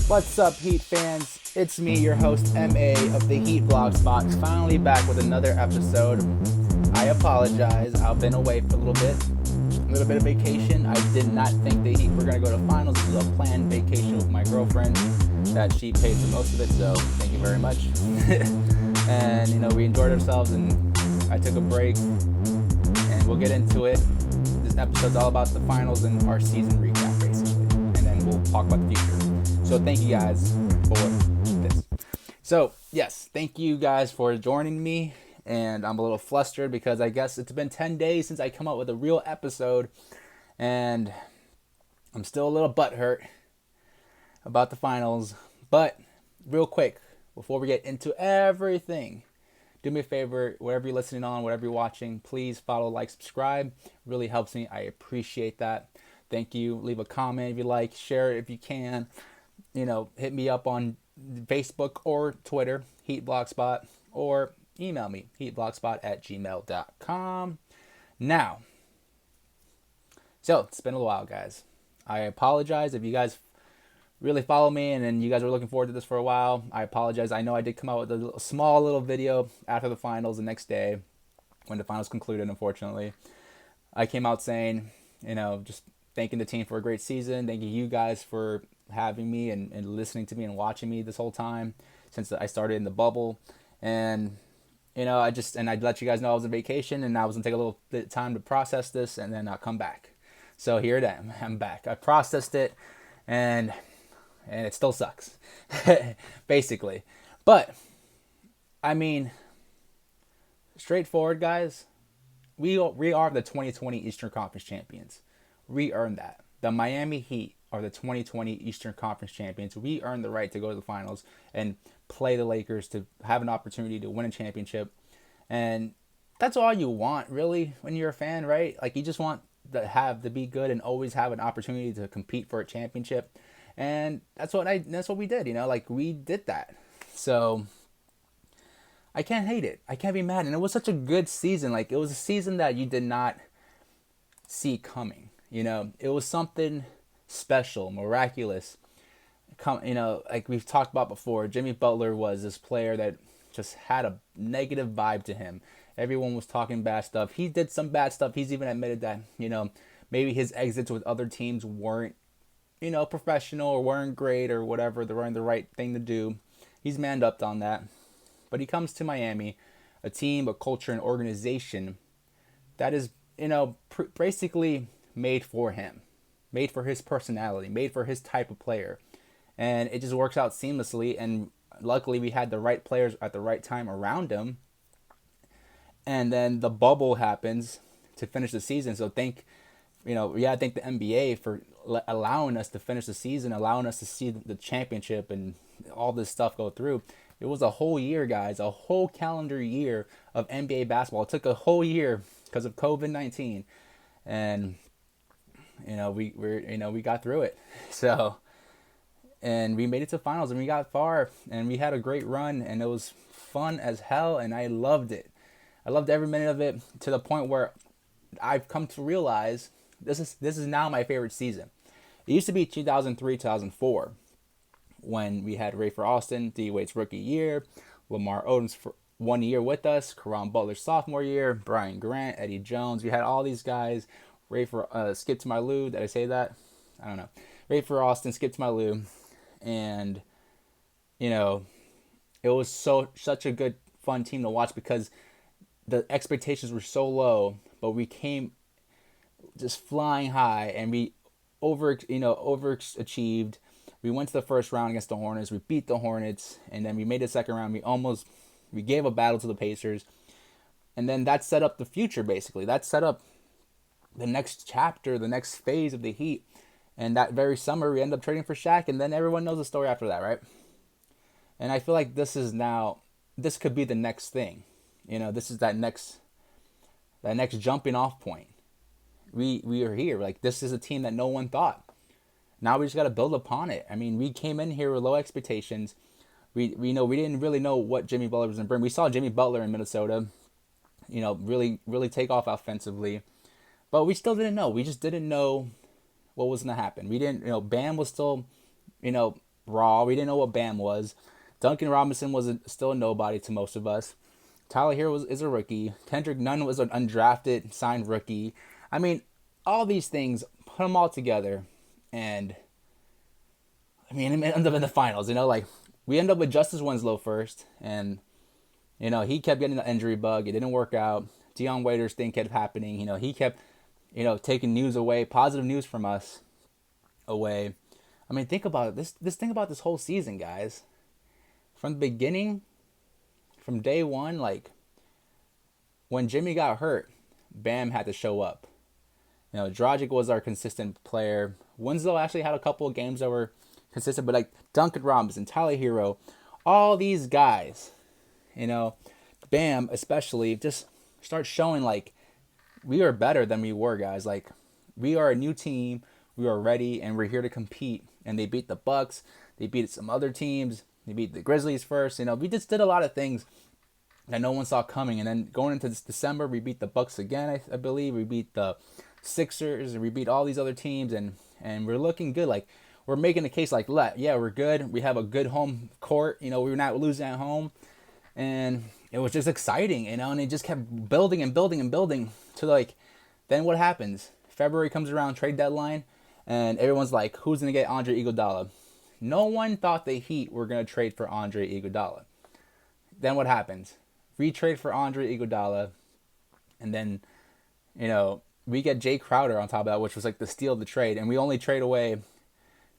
What's up, Heat fans? It's me, your host, MA of the Heat Blogspot, finally back with another episode. I apologize, I've been away for a little bit of vacation. I did not think the Heat were going to go to finals. This was a planned vacation with my girlfriend that she paid for most of it, so thank you very much. And, we enjoyed ourselves and I took a break and we'll get into it. This episode's all about the finals and our season recap, basically. And then we'll talk about the future. So thank you guys for this. So, yes, thank you guys for joining me. And I'm a little flustered because I guess it's been 10 days since I come out with a real episode. And I'm still a little butthurt about the finals. But real quick, before we get into everything, do me a favor, whatever you're listening on, whatever you're watching, please follow, like, subscribe. It really helps me. I appreciate that. Thank you. Leave a comment if you like. Share it if you can. Hit me up on Facebook or Twitter, HeatBlogspot, or email me, heatblogspot@gmail.com. Now, so it's been a while, guys. I apologize if you guys really follow me and then you guys were looking forward to this for a while. I apologize. I know I did come out with a small little video after the finals the next day when the finals concluded, unfortunately. I came out saying, just thanking the team for a great season. Thanking you guys for having me and listening to me and watching me this whole time since I started in the bubble. And, I'd let you guys know I was on vacation and I was going to take a little bit of time to process this and then I'll come back. So here it is. I'm back. I processed it and it still sucks, basically. But, straightforward, guys. We are the 2020 Eastern Conference champions. We earned that. The Miami Heat are the 2020 Eastern Conference champions. We earned the right to go to the finals and play the Lakers to have an opportunity to win a championship. And that's all you want, really, when you're a fan, right? Like, you just want to be good and always have an opportunity to compete for a championship. And that's what we did, we did that. So I can't hate it. I can't be mad. And it was such a good season. Like, it was a season that you did not see coming. It was something special, miraculous. Like we've talked about before, Jimmy Butler was this player that just had a negative vibe to him. Everyone was talking bad stuff. He did some bad stuff. He's even admitted that, maybe his exits with other teams weren't, professional or weren't great or whatever. They weren't the right thing to do. He's manned up on that. But he comes to Miami, a team, a culture, an organization that is, basically made for him, made for his personality, made for his type of player. And it just works out seamlessly. And luckily we had the right players at the right time around him. And then the bubble happens to finish the season. So thank the NBA for allowing us to finish the season, allowing us to see the championship and all this stuff go through. It was a whole year, guys, a whole calendar year of NBA basketball. It took a whole year because of COVID-19. And we got through it. So, and we made it to finals and we got far and we had a great run and it was fun as hell and I loved it. I loved every minute of it to the point where I've come to realize this is now my favorite season. It used to be 2003, 2004 when we had Ray for Austin, D Wade's rookie year, Lamar Odom's for 1 year with us, Karan Butler's sophomore year, Brian Grant, Eddie Jones. We had all these guys. Ray for Skip to My Lou. Did I say that? I don't know. Ray for Austin, Skip to My Lou, and it was such a good fun team to watch because the expectations were so low, but we came just flying high and we overachieved. We went to the first round against the Hornets. We beat the Hornets, and then we made the second round. We gave a battle to the Pacers, and then that set up the future. Basically, that set up the next chapter, the next phase of the Heat. And that very summer, we ended up trading for Shaq, and then everyone knows the story after that, right? And I feel like this could be the next thing. This is that next jumping off point. We are here. Like, this is a team that no one thought. Now we just got to build upon it. We came in here with low expectations. We didn't really know what Jimmy Butler was going to bring. We saw Jimmy Butler in Minnesota, really, really take off offensively. But we still didn't know. We just didn't know what was going to happen. We didn't, Bam was still, raw. We didn't know what Bam was. Duncan Robinson was still a nobody to most of us. Tyler Hero is a rookie. Kendrick Nunn was an undrafted signed rookie. I mean, all these things, put them all together, and I mean, it ended up in the finals. Like we end up with Justice Winslow first, and he kept getting the injury bug. It didn't work out. Dion Waiters thing kept happening. He kept, taking news away, positive news from us away. I mean, think about it. This thing about this whole season, guys. From the beginning, from day one, like when Jimmy got hurt, Bam had to show up. Dragic was our consistent player. Winslow actually had a couple of games that were consistent, but like Duncan Robinson, Tyler Hero, all these guys, Bam especially, just start showing like we are better than we were, guys. Like we are a new team, we are ready, and we're here to compete. And they beat the Bucks, they beat some other teams, they beat the Grizzlies first. We just did a lot of things that no one saw coming. And then going into this December, we beat the Bucks again, I believe. We beat the Sixers, and we beat all these other teams, and we're looking good. Like we're making a case like, yeah, we're good. We have a good home court. We're not losing at home, and it was just exciting. And it just kept building and building and building to like, then what happens? February comes around, trade deadline, and everyone's like, who's gonna get Andre Iguodala? No one thought the Heat were gonna trade for Andre Iguodala. Then what happens? We trade for Andre Iguodala, and then, we get Jay Crowder on top of that, which was like the steal of the trade, and we only trade away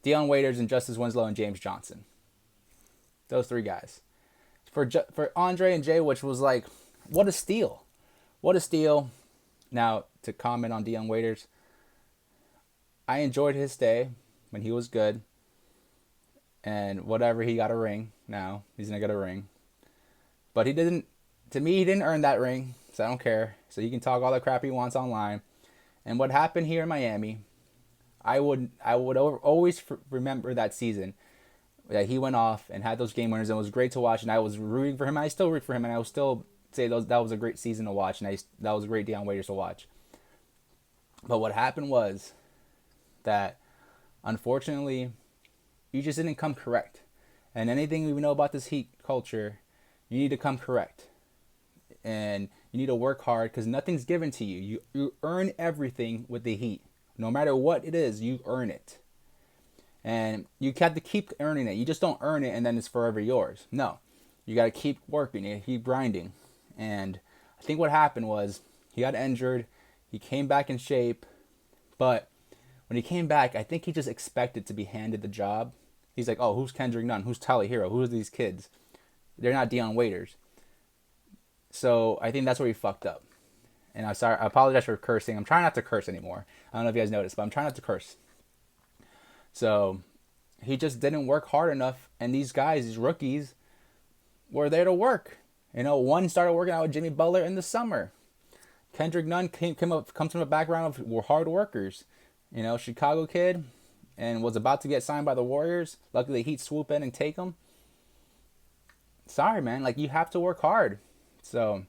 Dion Waiters and Justice Winslow and James Johnson. Those three guys. For Andre and Jay, which was like, what a steal. What a steal. Now, to comment on Dion Waiters, I enjoyed his stay when he was good. And whatever, he got a ring now. He's going to get a ring. But he didn't earn that ring, so I don't care. So he can talk all the crap he wants online. And what happened here in Miami, I would always remember that season that he went off and had those game winners, and it was great to watch. And I was rooting for him. And I still root for him, and I will still say that was a great season to watch, and that was a great Dion Waiters to watch. But what happened was that, unfortunately, you just didn't come correct. And anything we know about this Heat culture, you need to come correct. And you need to work hard because nothing's given to you. You earn everything with the Heat. No matter what it is, you earn it. And you have to keep earning it. You just don't earn it and then it's forever yours. No. You got to keep working it, keep grinding. And I think what happened was he got injured. He came back in shape. But when he came back, I think he just expected to be handed the job. He's like, oh, who's Kendrick Nunn? Who's Tyler Hero? Who are these kids? They're not Dion Waiters. So I think that's where he fucked up. And I'm sorry, I apologize for cursing. I'm trying not to curse anymore. I don't know if you guys noticed, but I'm trying not to curse. So he just didn't work hard enough. And these guys, these rookies, were there to work. One started working out with Jimmy Butler in the summer. Kendrick Nunn comes from a background of hard workers. Chicago kid, and was about to get signed by the Warriors. Luckily, the Heat swoop in and take him. Sorry, man. Like, you have to work hard. So,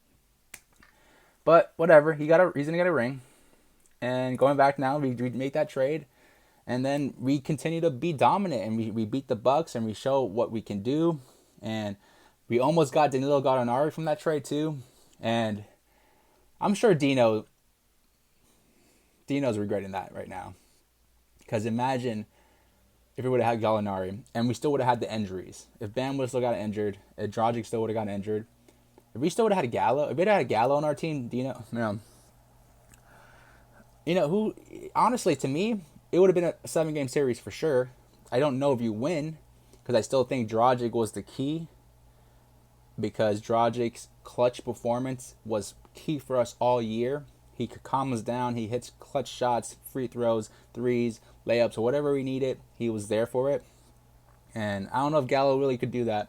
but whatever. He's gonna get a ring. And going back now, we make that trade, and then we continue to be dominant, and we beat the Bucks, and we show what we can do, and we almost got Danilo Gallinari from that trade too, and I'm sure Dino's regretting that right now, because imagine if we would have had Gallinari, and we still would have had the injuries. If Bam would have still got injured, if Dragic still would have gotten injured, if we still would have had Gallo, if we had Gallo on our team, Dino, who, honestly, to me, it would have been a 7-game series for sure. I don't know if you win, because I still think Dragic was the key, because Dragic's clutch performance was key for us all year. He could calm us down. He hits clutch shots, free throws, threes, layups, or whatever we needed. He was there for it. And I don't know if Gallo really could do that,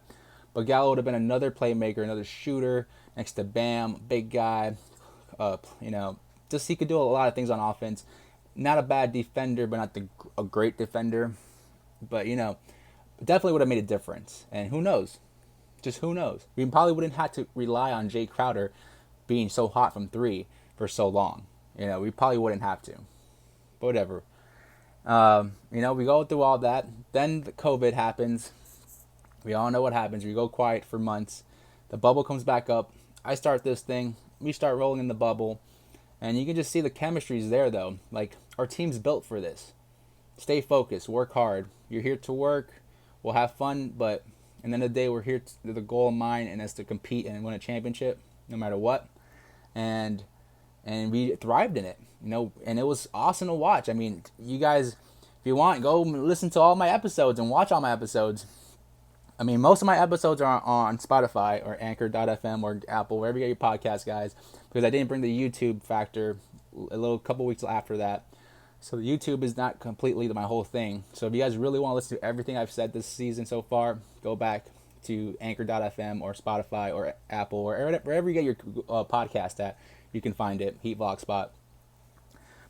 but Gallo would have been another playmaker, another shooter next to Bam, big guy. Just he could do a lot of things on offense. Not a bad defender, but not a great defender. But, definitely would have made a difference. And who knows? Just who knows? We probably wouldn't have to rely on Jay Crowder being so hot from 3 for so long. We probably wouldn't have to. But whatever. We go through all that. Then the COVID happens. We all know what happens. We go quiet for months. The bubble comes back up. I start this thing. We start rolling in the bubble. And you can just see the chemistry's there, though. Like, our team's built for this. Stay focused. Work hard. You're here to work. We'll have fun. But at the end of the day, we're here to the goal in mind, and that's to compete and win a championship no matter what. And we thrived in it. And it was awesome to watch. I mean, you guys, if you want, go listen to all my episodes and watch all my episodes. I mean, most of my episodes are on Spotify or Anchor.fm or Apple, wherever you get your podcast, guys, because I didn't bring the YouTube factor couple weeks after that. So the YouTube is not completely my whole thing. So if you guys really want to listen to everything I've said this season so far, go back to Anchor.fm or Spotify or Apple or wherever you get your podcast at. You can find it, Heat Vlog Spot.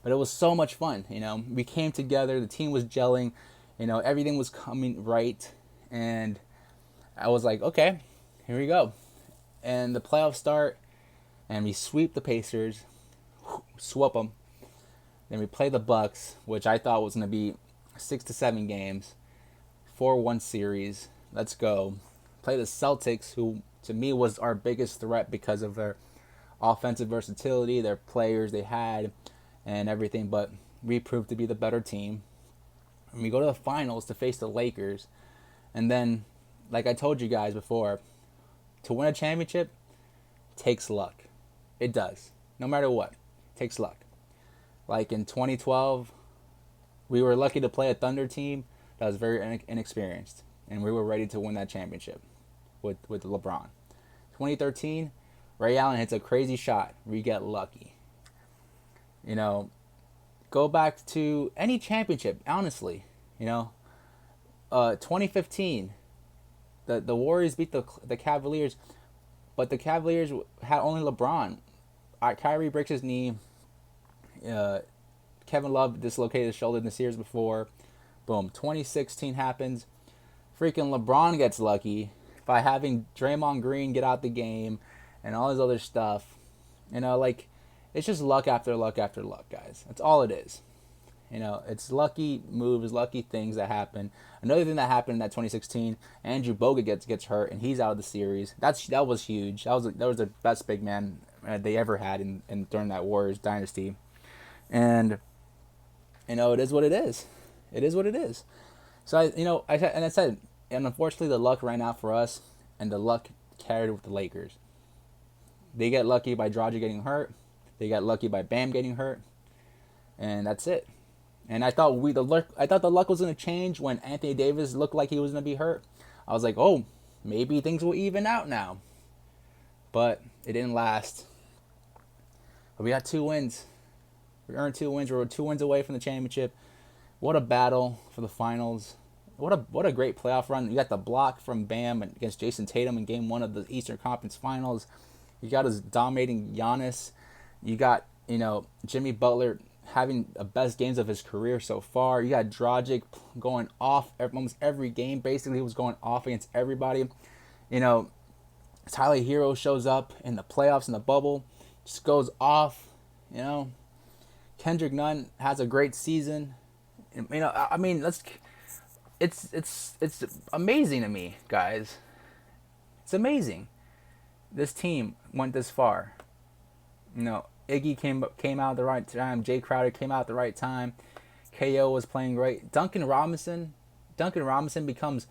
But it was so much fun, We came together, the team was gelling, everything was coming right, and I was like, okay, here we go. And the playoffs start, and we sweep the Pacers, swoop them. Then we play the Bucks, which I thought was going to be 6 to 7 games, 4-1 series. Let's go. Play the Celtics, who to me was our biggest threat because of their offensive versatility, their players they had, and everything. But we proved to be the better team. And we go to the finals to face the Lakers, and then, like I told you guys before, to win a championship takes luck. It does. No matter what, it takes luck. Like in 2012, we were lucky to play a Thunder team that was very inexperienced, and we were ready to win that championship with LeBron. 2013, Ray Allen hits a crazy shot. We get lucky. Go back to any championship, honestly. 2015, the Warriors beat the Cavaliers, but the Cavaliers had only LeBron. Kyrie breaks his knee. Kevin Love dislocated his shoulder in the series before. Boom. 2016 happens. Freaking LeBron gets lucky by having Draymond Green get out the game and all this other stuff. It's just luck after luck after luck, guys. That's all it is. It's lucky moves, lucky things that happen. Another thing that happened in that 2016, Andrew Bogut gets hurt and he's out of the series. That was huge. That was the best big man they ever had in during that Warriors dynasty. And it is what it is. It is what it is. So I said, and unfortunately the luck ran out for us, and the luck carried with the Lakers. They get lucky by Dragic getting hurt. They got lucky by Bam getting hurt, and that's it. And I thought the luck was gonna change when Anthony Davis looked like he was gonna be hurt. I was like, oh, maybe things will even out now. But it didn't last. But we got 2 wins. We earned 2 wins. We were 2 wins away from the championship. What a battle for the finals. What a great playoff run. You got the block from Bam against Jason Tatum in Game 1 of the Eastern Conference Finals. You got us dominating Giannis. You got, Jimmy Butler having the best games of his career so far. You got Dragic going off almost every game. Basically, he was going off against everybody. Tyler Hero shows up in the playoffs in the bubble. Just goes off, Kendrick Nunn has a great season. It's amazing to me, guys. It's amazing. This team went this far. Iggy came out at the right time. Jay Crowder came out at the right time. KO was playing great. Duncan Robinson becomes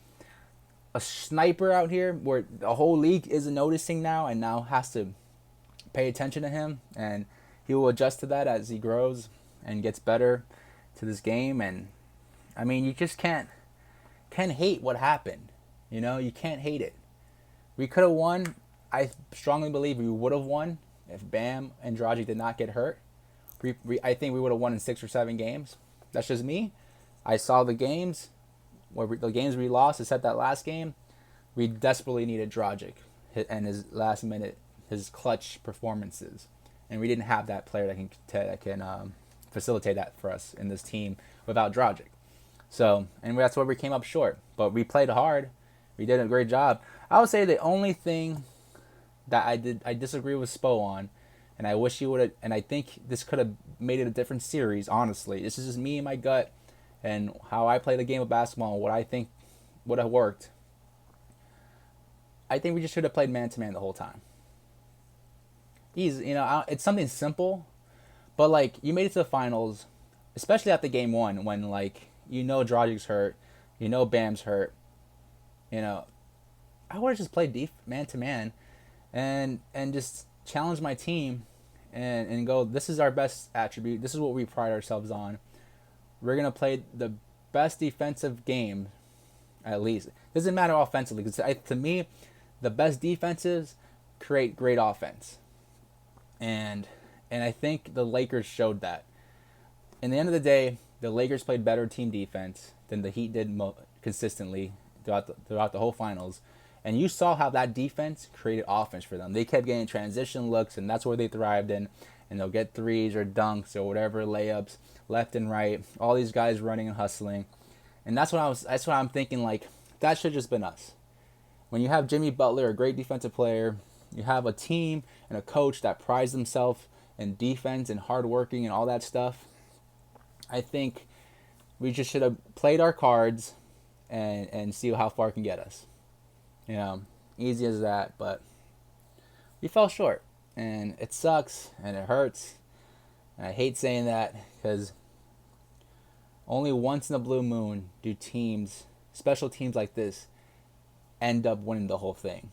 a sniper out here where the whole league isn't noticing now, and now has to pay attention to him, and he will adjust to that as he grows and gets better to this game. And you just can't hate what happened. You can't hate it. We could have won. I strongly believe we would have won if Bam and Dragic did not get hurt. I think we would have won in 6 or 7 games. That's just me. I saw the games. The games we lost, except that last game, we desperately needed Dragic and his last minute, his clutch performances, and we didn't have that player that can facilitate that for us in this team without Dragic. So, and that's where we came up short. But we played hard. We did a great job. I would say the only thing that I disagree with Spo on, and I wish he would have, and I think this could have made it a different series, honestly. This is just me and my gut, and how I play the game of basketball and what I think would have worked, I think we just should have played man to man the whole time. It's something simple, but like you made it to the finals, especially after game one when like Dragic's hurt, Bam's hurt, you know, I would have just played man to man, and just challenge my team, and go. This is our best attribute. This is what we pride ourselves on. We're gonna play the best defensive game, at least. Doesn't matter offensively because to me, the best defenses create great offense, and I think the Lakers showed that. In the end of the day, the Lakers played better team defense than the Heat did consistently throughout the whole finals. And you saw how that defense created offense for them. They kept getting transition looks, and that's where they thrived in. And they'll get threes or dunks or whatever, layups left and right. All these guys running and hustling, and that's what I'm thinking. Like that should have just been us. When you have Jimmy Butler, a great defensive player, you have a team and a coach that prides themselves in defense and hard working and all that stuff. I think we just should have played our cards and see how far it can get us. Easy as that, but we fell short, and it sucks and it hurts. And I hate saying that because only once in a blue moon do special teams like this, end up winning the whole thing.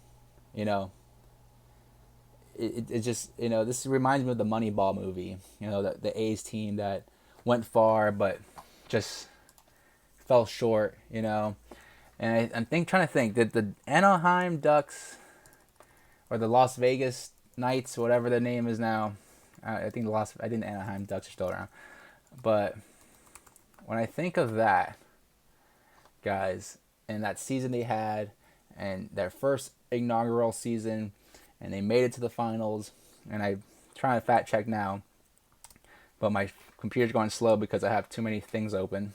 It just this reminds me of the Moneyball movie. The A's team that went far but just fell short. And I'm trying to think, did the Anaheim Ducks or the Las Vegas Knights, whatever their name is now, I think the Anaheim Ducks are still around. But when I think of that, guys, and that season they had, and their first inaugural season, and they made it to the finals, and I'm trying to fact check now, but my computer's going slow because I have too many things open.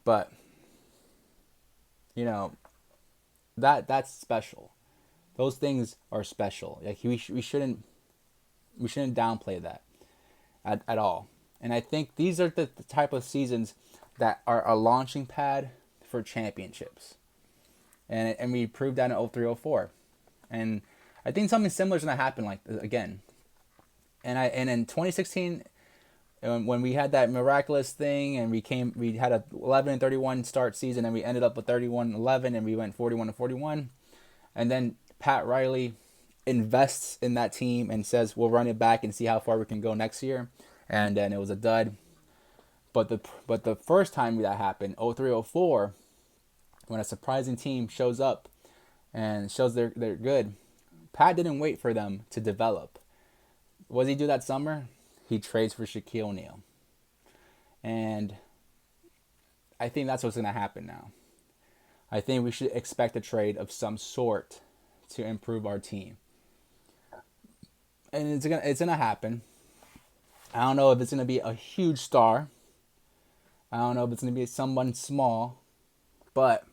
But that's special. Those things are special. Like we shouldn't downplay that at all. And I think these are the type of seasons that are a launching pad for championships. And we proved that in 03-04. And I think something similar is going to happen again. And in 2016, when we had that miraculous thing and we had a 11-31 start season and we ended up with 31-11 and we went 41-41, and then Pat Riley invests in that team and says we'll run it back and see how far we can go next year, and then it was a dud. But the first time that happened, 03-04, when a surprising team shows up and shows they're good, Pat didn't wait for them to develop. What does he do that summer? He trades for Shaquille O'Neal. And I think that's what's going to happen now. I think we should expect a trade of some sort to improve our team. And it's gonna happen. I don't know if it's going to be a huge star. I don't know if it's going to be someone small. But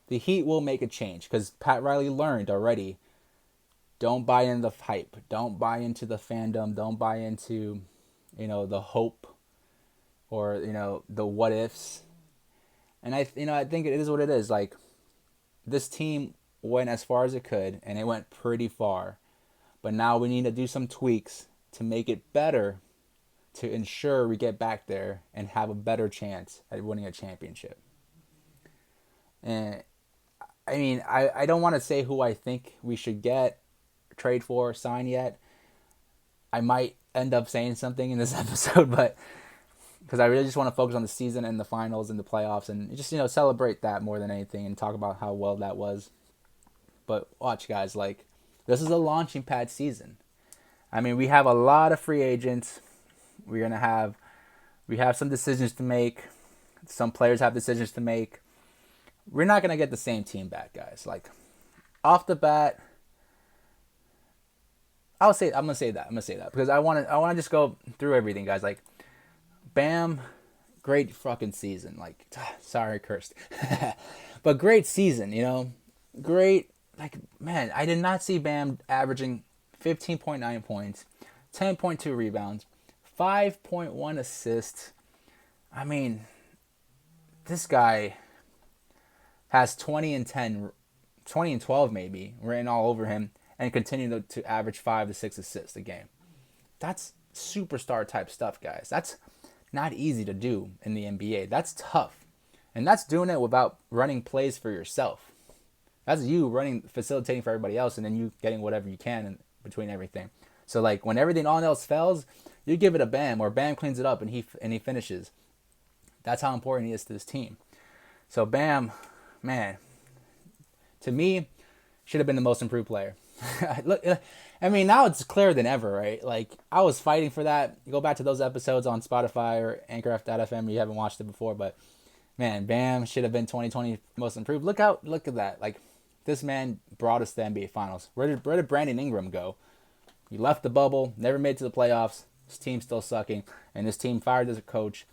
the Heat will make a change because Pat Riley learned already. Don't buy into the hype. Don't buy into the fandom. Don't buy into, the hope or, the what ifs. And I think it is what it is. Like, this team went as far as it could, and it went pretty far. But now we need to do some tweaks to make it better, to ensure we get back there and have a better chance at winning a championship. And I mean, I don't want to say who I think we should trade for, sign yet. I might end up saying something in this episode, but because I really just want to focus on the season and the finals and the playoffs and just, celebrate that more than anything and talk about how well that was. But watch, guys, this is a launching pad season. I mean, we have a lot of free agents. We have some decisions to make. Some players have decisions to make. We're not going to get the same team back, guys. Off the bat, I'm gonna say that because I want to just go through everything, guys. Bam, great fucking season. Sorry, cursed, but great season. Great. Man, I did not see Bam averaging 15.9 points, 10.2 rebounds, 5.1 assists. I mean, this guy has 20 and 12 maybe written all over him, and continue to average 5 to 6 assists a game. That's superstar type stuff, guys. That's not easy to do in the NBA. That's tough. And that's doing it without running plays for yourself. That's you facilitating for everybody else, and then you getting whatever you can in between everything. So like when everything all else fails, you give it a Bam, or Bam cleans it up and he finishes. That's how important he is to this team. So Bam, man, to me, should have been the most improved player. Look, I mean, now it's clearer than ever, right? Like, I was fighting for that. Go back to those episodes on Spotify or Anchor.fm if you haven't watched it before. But, man, Bam should have been 2020 most improved. Look at that. Like, this man brought us to the NBA Finals. Where did Brandon Ingram go? He left the bubble, never made it to the playoffs. His team's still sucking. And his team fired as a coach.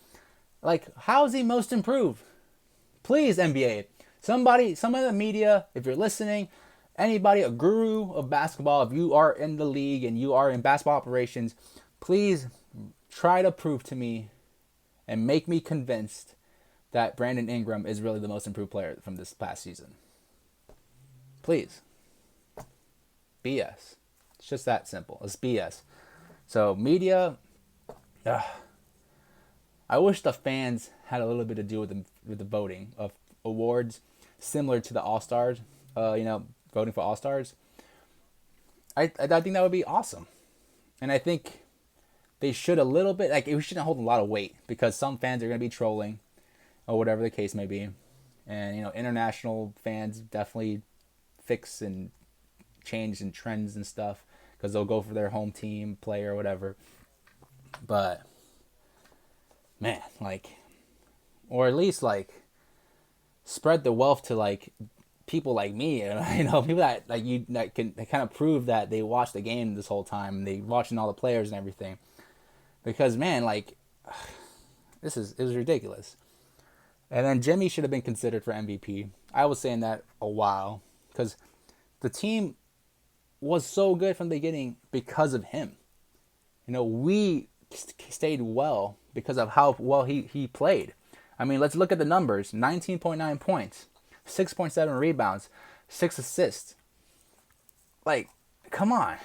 Like, how is he most improved? Please, NBA. Some of the media, if you're listening, anybody, a guru of basketball, if you are in the league and you are in basketball operations, please try to prove to me and make me convinced that Brandon Ingram is really the most improved player from this past season. Please. BS. It's just that simple. It's BS. So, media, I wish the fans had a little bit to do with the voting of awards, similar to the All-Stars, voting for All-Stars. I think that would be awesome. And I think they should a little bit, like, it shouldn't hold a lot of weight, because some fans are going to be trolling, or whatever the case may be. And, international fans definitely fix and change and trends and stuff, because they'll go for their home team player or whatever. But, man, like, or at least, like, spread the wealth to, like, people like me, people that that can kind of prove that they watched the game this whole time, and they watching all the players and everything. Because, man, like, it was ridiculous. And then Jimmy should have been considered for MVP. I was saying that a while, because the team was so good from the beginning because of him. We stayed well because of how well he played. I mean, let's look at the numbers. 19.9 points, 6.7 rebounds, 6 assists. Like, come on.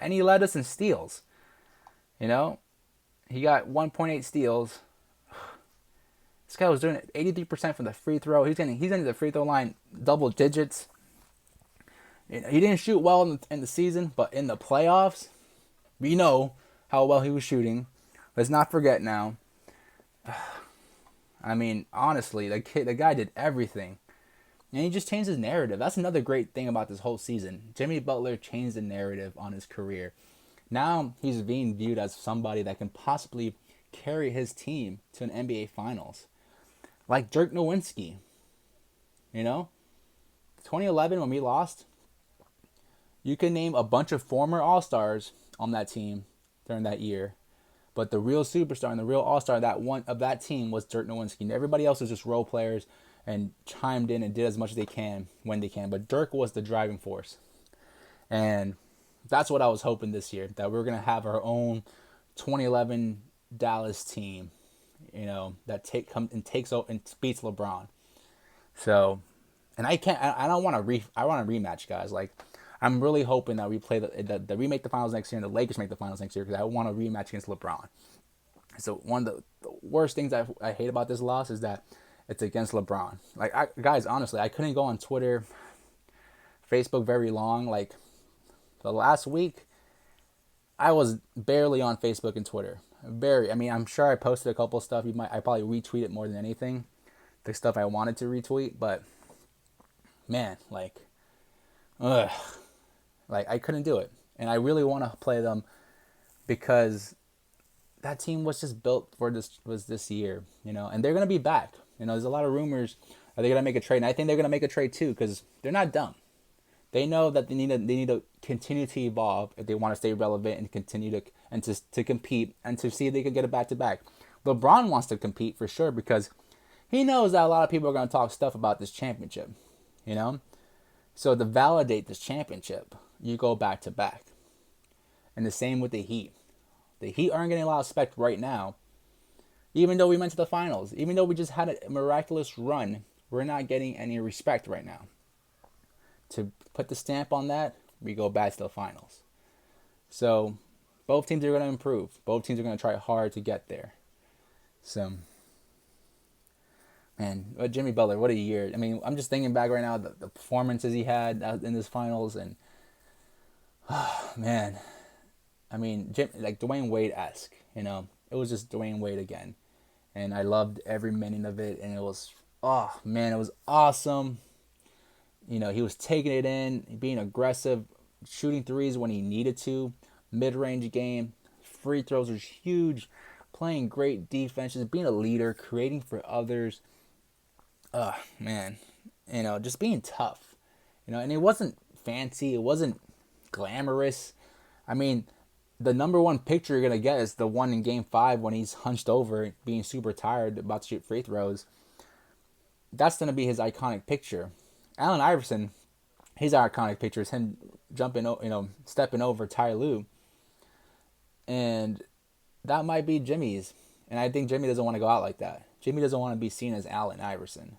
And he led us in steals. He got 1.8 steals. This guy was doing it 83% from the free throw. He's into the free throw line double digits. He didn't shoot well in the season, but in the playoffs, we know how well he was shooting. Let's not forget now. I mean, honestly, the guy did everything. And he just changed his narrative. That's another great thing about this whole season. Jimmy Butler changed the narrative on his career. Now he's being viewed as somebody that can possibly carry his team to an NBA Finals. Like Dirk Nowitzki. 2011 when we lost, you can name a bunch of former All-Stars on that team during that year. But the real superstar and the real all-star that team was Dirk Nowitzki. And everybody else was just role players and chimed in and did as much as they can when they can. But Dirk was the driving force. And that's what I was hoping this year, that we were going to have our own 2011 Dallas team, that takes over and beats LeBron. So, and I want a rematch, guys. Like, I'm really hoping that we play that we make the finals next year and the Lakers make the finals next year, because I want a rematch against LeBron. So one of the worst things I hate about this loss is that it's against LeBron. Like, guys, honestly, I couldn't go on Twitter, Facebook very long. Like, the last week, I was barely on Facebook and Twitter. I'm sure I posted a couple of stuff. I probably retweet it more than anything, the stuff I wanted to retweet. But, man, like, I couldn't do it. And I really want to play them because that team was just built for this year, and they're going to be back. There's a lot of rumors that they're going to make a trade, and I think they're going to make a trade too, because they're not dumb. They know that they need to continue to evolve if they want to stay relevant and continue to compete and to see if they can get a back-to-back. LeBron wants to compete for sure, because he knows that a lot of people are going to talk stuff about this championship, So to validate this championship, you go back-to-back. And the same with the Heat. The Heat aren't getting a lot of respect right now, Even though we went to the finals, even though we just had a miraculous run, we're not getting any respect right now. To put the stamp on that, we go back to the finals. So both teams are going to improve. Both teams are going to try hard to get there. So, man, Jimmy Butler, what a year. I mean, I'm just thinking back right now, the performances he had in this finals, and, man, I mean, like Dwayne Wade-esque, you know? It was just Dwayne Wade again. And I loved every minute of it, and it was, oh, man, it was awesome. You know, he was taking it in, being aggressive, shooting threes when he needed to, mid-range game, free throws was huge, playing great defense, just being a leader, creating for others. Man, you know, just being tough. You know, and it wasn't fancy, it wasn't glamorous. I mean, the number one picture you're gonna get is the one in Game 5 when he's hunched over, being super tired, about to shoot free throws. That's gonna be his iconic picture. Allen Iverson, his iconic picture is him jumping, you know, stepping over Ty Lue, and that might be Jimmy's. And I think Jimmy doesn't want to go out like that. Jimmy doesn't want to be seen as Allen Iverson,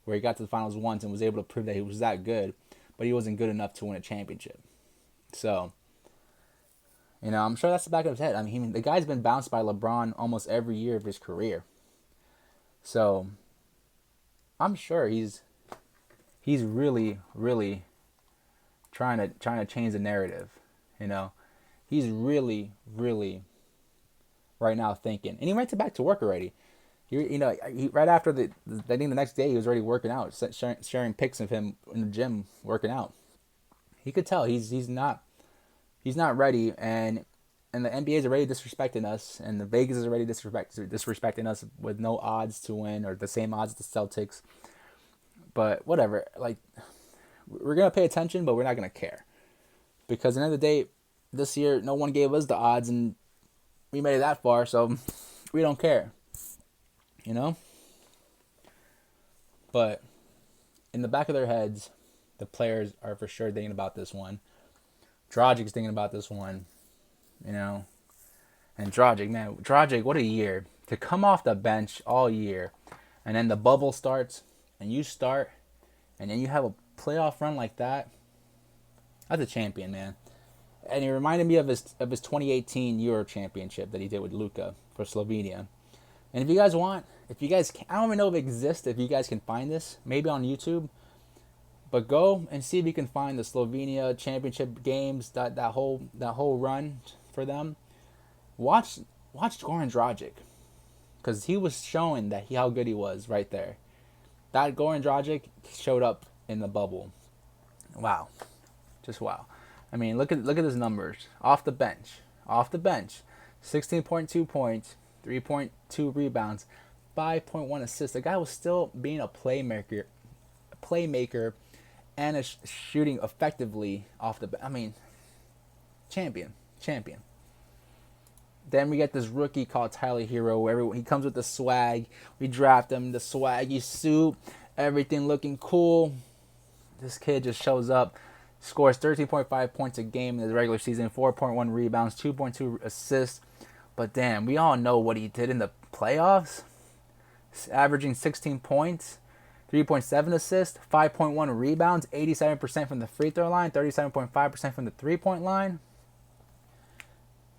where he got to the finals once and was able to prove that he was that good, but he wasn't good enough to win a championship. So, you know, I'm sure that's the back of his head. I mean, the guy's been bounced by LeBron almost every year of his career. So, I'm sure he's really, really trying to change the narrative. You know, he's really, really right now thinking, and he went back to work already. He right after I think the next day he was already working out, sharing pics of him in the gym working out. He could tell he's not ready, and the NBA is already disrespecting us, and the Vegas is already disrespecting us with no odds to win or the same odds as the Celtics. But whatever, like, we're gonna pay attention, but we're not gonna care, because at the end of the day, this year no one gave us the odds, and we made it that far, so we don't care, you know. But in the back of their heads, the players are for sure thinking about this one. Dragic's thinking about this one, you know. And Dragic, what a year. To come off the bench all year, and then the bubble starts, and you start, and then you have a playoff run like that. That's a champion, man. And he reminded me of his 2018 Euro Championship that he did with Luka for Slovenia. And if you guys I don't even know if it exists, if you guys can find this, maybe on YouTube, but go and see if you can find the Slovenia Championship games, that whole run for them. Watch Goran Dragic, because he was showing how good he was right there. That Goran Dragic showed up in the bubble. Wow, just wow. I mean, look at his numbers off the bench, 16.2 points, 3.2 rebounds, 5.1 assists. The guy was still being a playmaker, and shooting effectively off the bench. I mean, champion. Then we get this rookie called Tyler Hero, where he comes with the swag. We draft him, the swaggy suit, everything looking cool. This kid just shows up, scores 13.5 points a game in the regular season, 4.1 rebounds, 2.2 assists. But damn, we all know what he did in the playoffs. Averaging 16 points, 3.7 assists, 5.1 rebounds, 87% from the free throw line, 37.5% from the three-point line.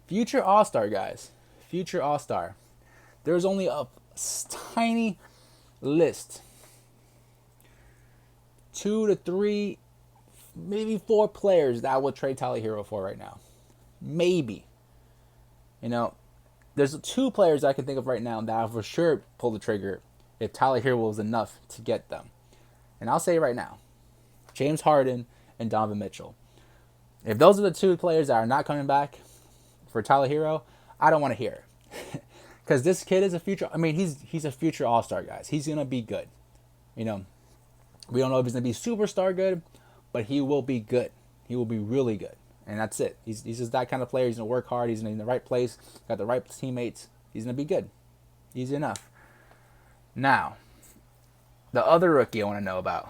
Future All-Star, guys. Future All-Star. There's only a tiny list. 2 to 3, maybe 4 players that I would trade Tyler Hero for right now. Maybe. You know, there's 2 players I can think of right now that I for sure pull the trigger if Tyler Hero was enough to get them. And I'll say it right now. James Harden and Donovan Mitchell. If those are the 2 players that are not coming back for Tyler Hero, I don't want to hear it. Because this kid is a future... I mean, he's a future All-Star, guys. He's going to be good. You know, we don't know if he's going to be superstar good, but he will be good. He will be really good. And that's it. He's just that kind of player. He's going to work hard. He's in the right place. Got the right teammates. He's going to be good. Easy enough. Now, the other rookie I want to know about.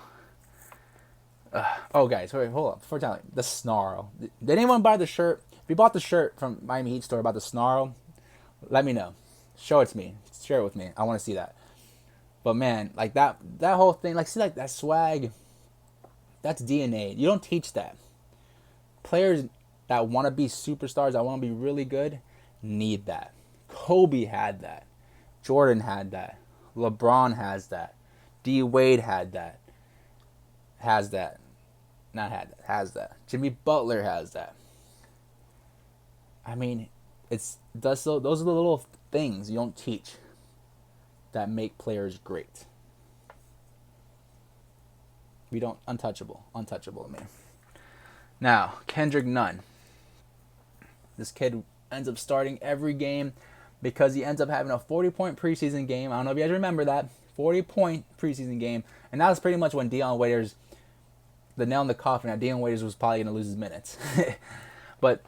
Guys, wait, hold up. Before telling the Snarl. Did anyone buy the shirt? If you bought the shirt from Miami Heat store about the Snarl, let me know. Show it to me. Share it with me. I want to see that. But man, like that whole thing, like see like that swag, that's DNA. You don't teach that. Players that want to be superstars, that want to be really good, need that. Kobe had that. Jordan had that. LeBron has that. D Wade had that. Has that. Not had that. Has that. Jimmy Butler has that. I mean, those are the little things you don't teach that make players great. We don't untouchable to me. Now, Kendrick Nunn. This kid ends up starting every game because he ends up having a 40-point preseason game. I don't know if you guys remember that. 40-point preseason game. And that was pretty much when Dion Waiters, the nail in the coffin, that Dion Waiters was probably going to lose his minutes. But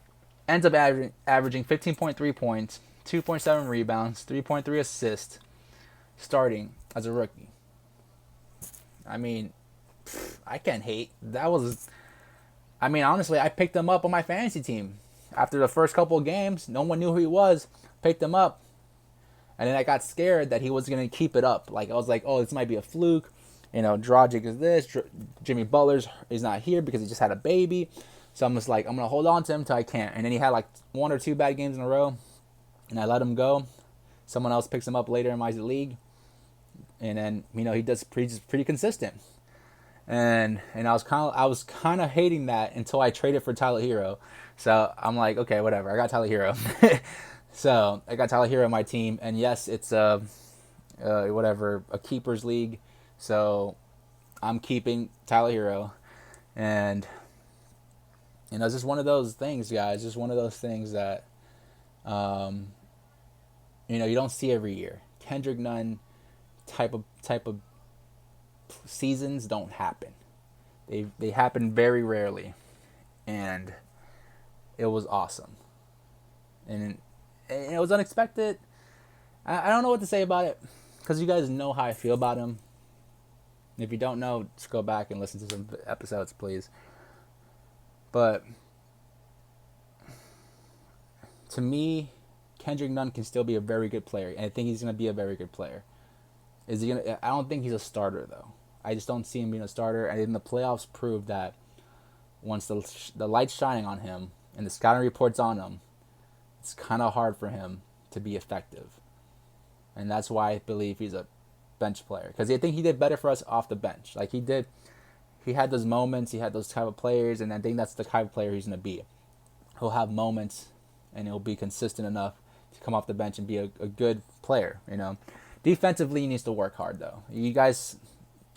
ends up averaging 15.3 points, 2.7 rebounds, 3.3 assists, starting as a rookie. I mean, I can't hate. Honestly, I picked him up on my fantasy team. After the first couple of games, no one knew who he was. Picked him up. And then I got scared that he was going to keep it up. Like, I was like, oh, this might be a fluke. Dragic is this. Jimmy Butler is not here because he just had a baby. So I'm just like, I'm going to hold on to him until I can't. And then he had like 1 or 2 bad games in a row. And I let him go. Someone else picks him up later in my league. And then, he does pretty consistent. And I was kind of hating that until I traded for Tyler Hero. So I'm like, okay, whatever. I got Tyler Hero. So I got Tyler Hero on my team, and yes, it's a keepers league. So I'm keeping Tyler Hero, and it's just one of those things, guys. Just one of those things that you don't see every year. Kendrick Nunn type of seasons don't happen. They happen very rarely, and it was awesome, and it was unexpected. I don't know what to say about it because you guys know how I feel about him. If you don't know, just go back and listen to some episodes, please. But to me, Kendrick Nunn can still be a very good player, and I think he's going to be a very good player. Is he gonna? I don't think he's a starter though. I just don't see him being a starter. And in the playoffs, proved that once the light's shining on him and the scouting reports on him, it's kind of hard for him to be effective. And that's why I believe he's a bench player, because I think he did better for us off the bench. Like he did, he had those moments. He had those type of players, and I think that's the type of player he's gonna be. He'll have moments, and he'll be consistent enough to come off the bench and be a good player. Defensively, he needs to work hard, though. You guys,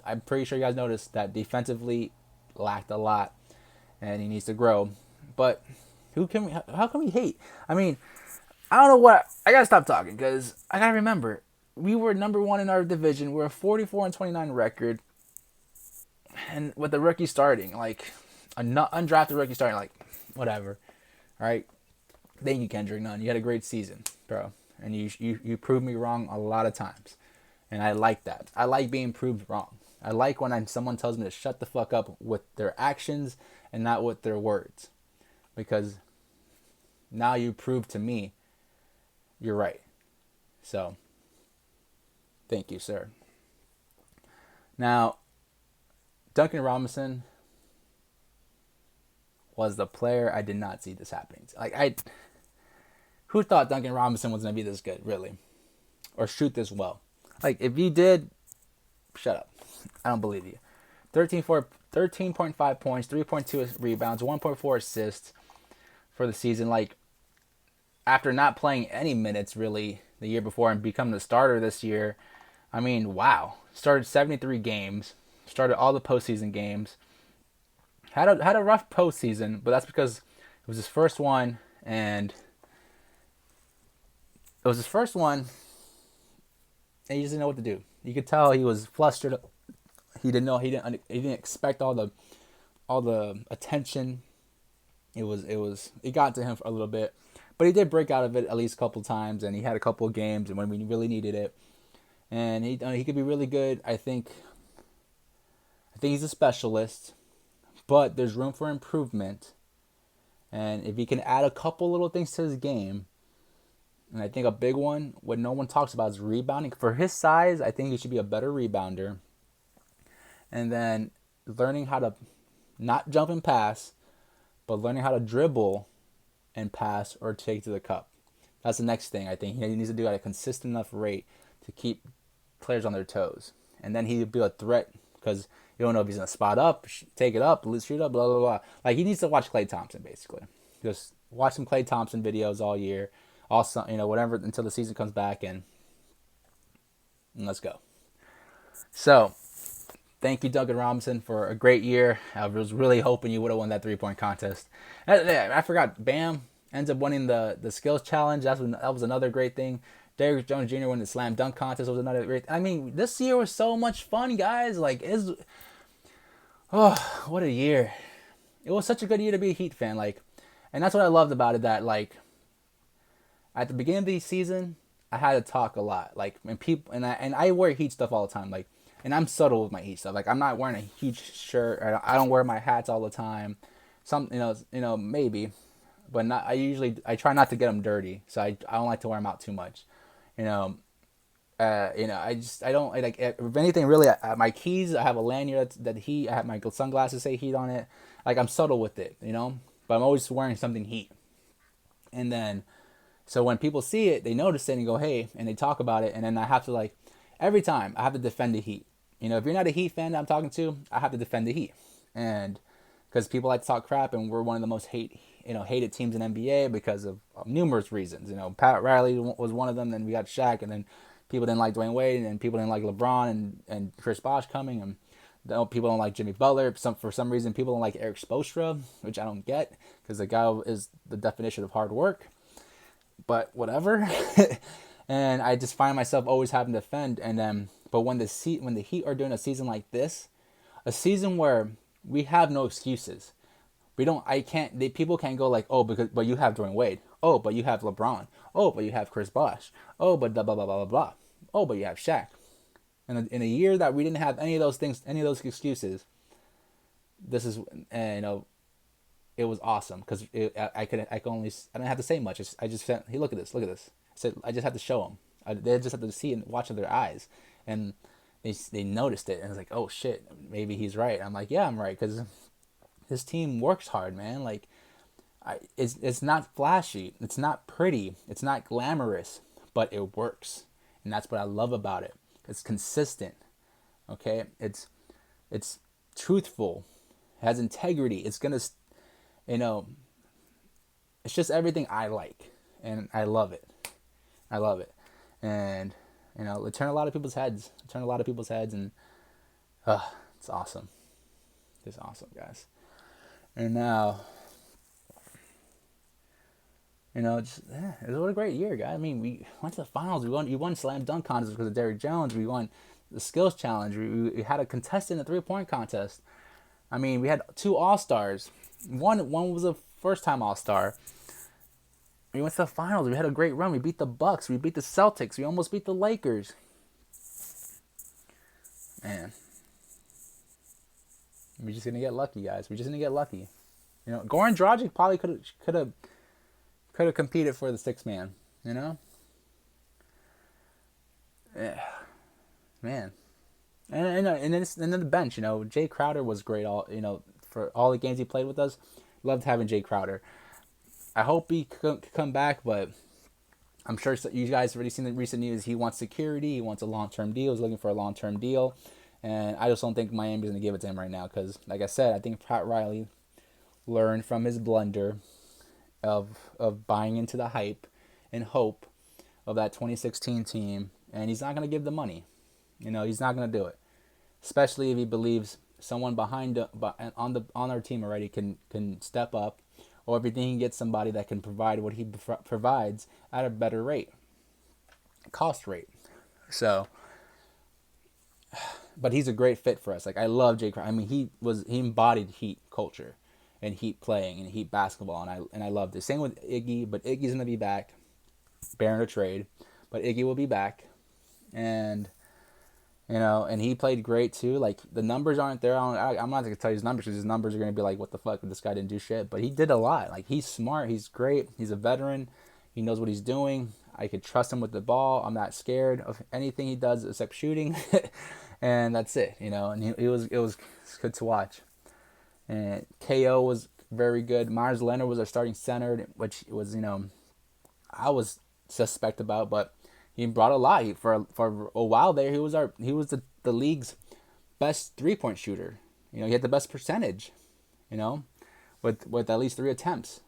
I'm pretty sure you guys noticed that defensively lacked a lot, and he needs to grow. But how can we hate? I mean, I don't know what. I gotta stop talking because I gotta remember we were number 1 in our division. We're a 44-29 record, and with the rookie starting, like an undrafted rookie starting, like whatever. All right, thank you, Kendrick Nunn. You had a great season, bro. And you proved me wrong a lot of times. And I like that. I like being proved wrong. I like when someone tells me to shut the fuck up with their actions and not with their words. Because now you prove to me you're right. So, thank you, sir. Now, Duncan Robinson was the player I did not see this happening. Who thought Duncan Robinson was going to be this good, really? Or shoot this well? Like, if you did, shut up. I don't believe you. 13.5 points, 3.2 rebounds, 1.4 assists for the season. Like, after not playing any minutes, really, the year before and becoming the starter this year, I mean, wow. Started 73 games. Started all the postseason games. Had a rough postseason, but that's because it was his first one, and it was his first one, and he just didn't know what to do. You could tell he was flustered. He didn't know. He didn't expect all the attention. It got to him for a little bit, but he did break out of it at least a couple times, and he had a couple of games, and when we really needed it, and he could be really good. I think he's a specialist, but there's room for improvement, and if he can add a couple little things to his game, And I think a big one, what no one talks about, is rebounding. For his size, I think he should be a better rebounder. And then learning how to not jump and pass, but learning how to dribble and pass or take to the cup. That's the next thing I think he needs to do at a consistent enough rate to keep players on their toes. And then he'd be a threat because you don't know if he's going to spot up, take it up, shoot up, blah, blah, blah. Like, he needs to watch Klay Thompson, basically. Just watch some Klay Thompson videos all year, whatever, until the season comes back, and let's go. So, thank you, Duncan Robinson, for a great year. I was really hoping you would have won that 3-point contest. I forgot, Bam ends up winning the skills challenge. That was another great thing. Derrick Jones Jr. winning the slam dunk contest was another great. I mean, this year was so much fun, guys. Like, what a year! It was such a good year to be a Heat fan. Like, and that's what I loved about it. That, like, at the beginning of the season, I had to talk a lot. Like, and I wear Heat stuff all the time. Like, and I'm subtle with my Heat stuff. Like, I'm not wearing a huge shirt. I don't wear my hats all the time. Maybe, but not. I try not to get them dirty. So I don't like to wear them out too much. I don't like, if anything, really, my keys, I have a lanyard that Heat. I have my sunglasses say Heat on it. Like, I'm subtle with it, but I'm always wearing something Heat. And then, so when people see it, they notice it and go, hey, and they talk about it. And then I have to, like, every time I have to defend the Heat. If you're not a Heat fan that I'm talking to, I have to defend the Heat. And because people like to talk crap, and we're one of the most hated teams in NBA because of numerous reasons. Pat Riley was one of them. Then we got Shaq, and then people didn't like Dwayne Wade, and people didn't like LeBron and Chris Bosh coming, and people don't like Jimmy Butler. For some reason, people don't like Eric Spoelstra, which I don't get, because the guy is the definition of hard work. But whatever. And I just find myself always having to defend. And then, but when the Heat are doing a season like this, a season where we have no excuses. People can't go like, oh, but you have Dwayne Wade. Oh, but you have LeBron. Oh, but you have Chris Bosh. Oh, but blah, blah, blah, blah, blah. Oh, but you have Shaq. And in a year that we didn't have any of those things, any of those excuses, it was awesome because I didn't have to say much. I just said, hey, look at this. I said, I just had to show them. They just had to see and watch with their eyes. And they noticed it, and it's like, oh shit, maybe he's right. I'm like, yeah, I'm right, because this team works hard, man. Like, it's not flashy, it's not pretty, it's not glamorous, but it works, and that's what I love about it. It's consistent, okay? It's truthful, it has integrity. It's gonna, it's just everything I like, and I love it. And it turned a lot of people's heads. And it's awesome. It's awesome, guys. And now, it was what a great year, guys. I mean, we went to the finals. We won slam dunk contest because of Derrick Jones. We won the skills challenge. We had a contestant in the 3-point contest. I mean, we had 2 All-Stars. One was a first-time All-Star. We went to the finals. We had a great run. We beat the Bucks. We beat the Celtics. We almost beat the Lakers. Man. We're just going to get lucky, guys. We're just going to get lucky. Goran Dragic probably could have competed for the 6th man, Yeah. Man. And then the bench, Jay Crowder was great for all the games he played with us. Loved having Jay Crowder. I hope he could come back, but I'm sure you guys have already seen the recent news. He wants security. He wants a long-term deal. He's looking for a long-term deal. And I just don't think Miami's going to give it to him right now because, like I said, I think Pat Riley learned from his blunder of buying into the hype and hope of that 2016 team, and he's not going to give the money. He's not going to do it, especially if he believes someone on our team already can step up, or if he can get somebody that can provide what he provides at a better cost rate. So, but he's a great fit for us. Like, I love Jay Crowder. I mean, he embodied Heat culture and Heat playing and Heat basketball, and I loved it. Same with Iggy, but Iggy's gonna be back, bearing a trade, but Iggy will be back, and and he played great too. Like, the numbers aren't there. I'm not gonna tell you his numbers because his numbers are gonna be like, what the fuck? This guy didn't do shit, but he did a lot. Like, he's smart. He's great. He's a veteran. He knows what he's doing. I could trust him with the ball. I'm not scared of anything he does except shooting, and that's it. And it was good to watch. And KO was very good. Myers Leonard was our starting center, which was I was suspect about, but he brought a lot. For a while there, he was the league's best 3-point shooter. He had the best percentage. With at least 3 attempts,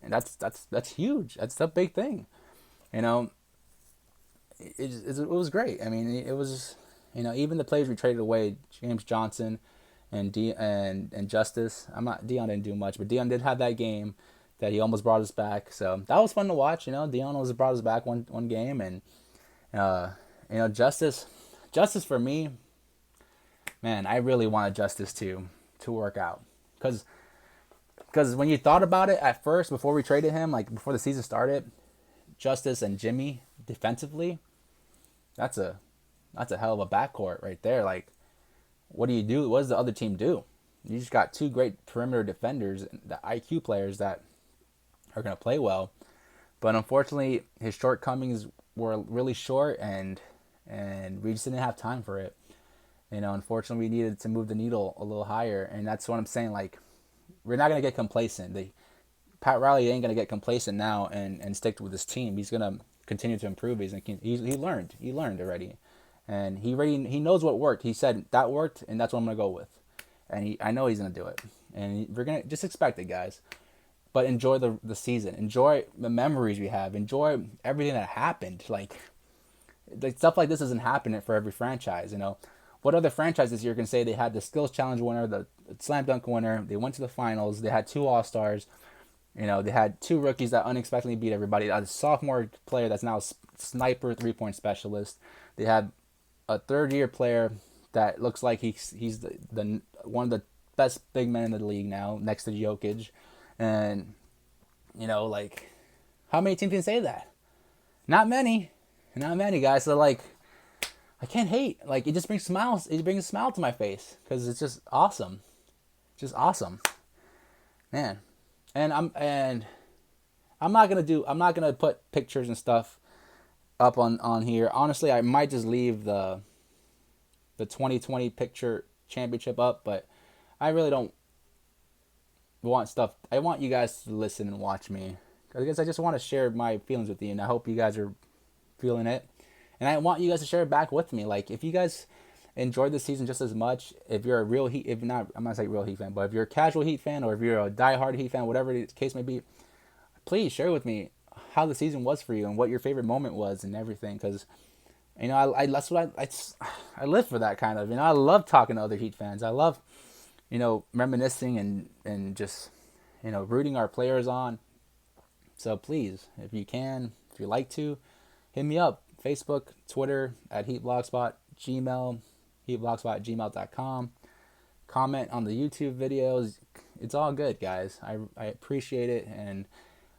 and that's huge. That's a big thing. It was great. I mean, it was even the players we traded away, James Johnson and Justice. Dion didn't do much, but Dion did have that game that he almost brought us back. So that was fun to watch. Dion almost brought us back one game, and Justice for me, man, I really wanted Justice to work out because when you thought about it at first, before we traded him, like before the season started, Justice and Jimmy defensively, that's a hell of a backcourt right there. Like, what do you do? What does the other team do? You just got 2 great perimeter defenders, the IQ players that are going to play well. But unfortunately, his shortcomings were really short, and we just didn't have time for it. Unfortunately, we needed to move the needle a little higher, and that's what I'm saying. Like, we're not going to get complacent. Pat Riley ain't going to get complacent now and stick with his team. He's going to continue to improve. He learned. He learned already. And he knows what worked. He said, that worked, and that's what I'm going to go with. And I know he's going to do it. And we're going to just expect it, guys. But enjoy the season. Enjoy the memories we have. Enjoy everything that happened. Like stuff like this doesn't happen for every franchise, What other franchises you're going to say they had the skills challenge winner, the slam dunk winner, they went to the finals, they had 2 all-stars, they had 2 rookies that unexpectedly beat everybody, a sophomore player that's now a sniper 3-point specialist. They had a third-year player that looks like he's the one of the best big men in the league now, next to Jokic. And, like, how many teams can say that? Not many, guys. So, like, I can't hate. Like, it just brings smiles. It brings a smile to my face because it's just awesome. Just awesome, man. And I'm not gonna put pictures and stuff up on here. Honestly, I might just leave the 2020 picture championship up, but I really don't want stuff. I want you guys to listen and watch me because I just want to share my feelings with you, and I hope you guys are feeling it. And I want you guys to share it back with me. Like, if you guys enjoyed the season just as much, if you're a real Heat, if not, I'm not saying real Heat fan, but if you're a casual Heat fan or if you're a diehard Heat fan, whatever the case may be, please share with me how the season was for you and what your favorite moment was and everything. Because, that's what I live for that kind of. I love talking to other Heat fans. I love, reminiscing and just, rooting our players on. So please, if you like to, hit me up. Facebook, Twitter, at HeatBlogspot, Gmail, HeatBlogspot@gmail.com. Comment on the YouTube videos. It's all good, guys. I appreciate it, and